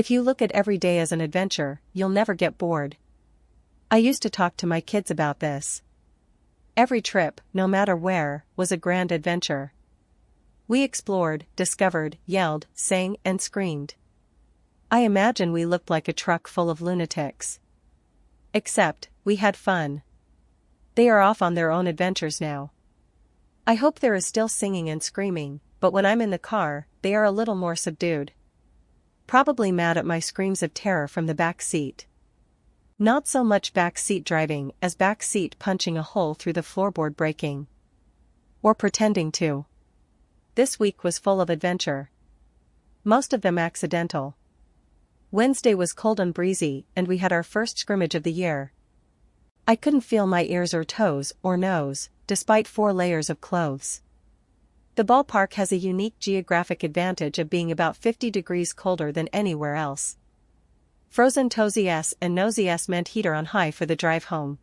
If you look at every day as an adventure, you'll never get bored. I used to talk to my kids about this. Every trip, no matter where, was a grand adventure. We explored, discovered, yelled, sang, and screamed. I imagine we looked like a truck full of lunatics. Except, we had fun. They are off on their own adventures now. I hope there is still singing and screaming, but when I'm in the car, they are a little more subdued. Probably mad at my screams of terror from the back seat. Not so much back seat driving as back seat punching a hole through the floorboard braking. Or pretending to. This week was full of adventure. Most of them accidental. Wednesday was cold and breezy, and we had our first scrimmage of the year. I couldn't feel my ears or toes or nose, despite 4 layers of clothes. The ballpark has a unique geographic advantage of being about 50 degrees colder than anywhere else. Frozen toesies and nosies meant heater on high for the drive home.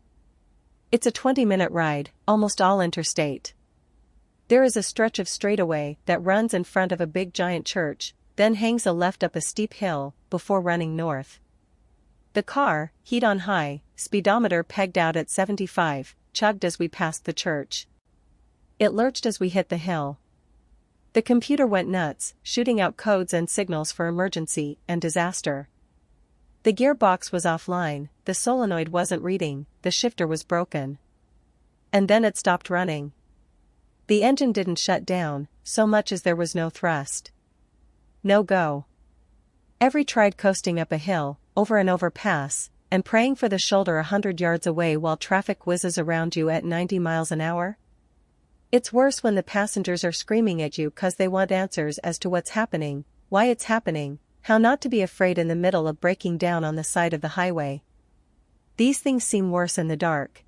It's a 20-minute ride, almost all interstate. There is a stretch of straightaway that runs in front of a big giant church, then hangs a left up a steep hill, before running north. The car, heat on high, speedometer pegged out at 75, chugged as we passed the church. It lurched as we hit the hill. The computer went nuts, shooting out codes and signals for emergency and disaster. The gearbox was offline, the solenoid wasn't reading, the shifter was broken. And then it stopped running. The engine didn't shut down, so much as there was no thrust. No go. Every tried coasting up a hill, over an overpass, and praying for the shoulder 100 yards away while traffic whizzes around you at 90 miles an hour? It's worse when the passengers are screaming at you 'cause they want answers as to what's happening, why it's happening, how not to be afraid in the middle of breaking down on the side of the highway. These things seem worse in the dark,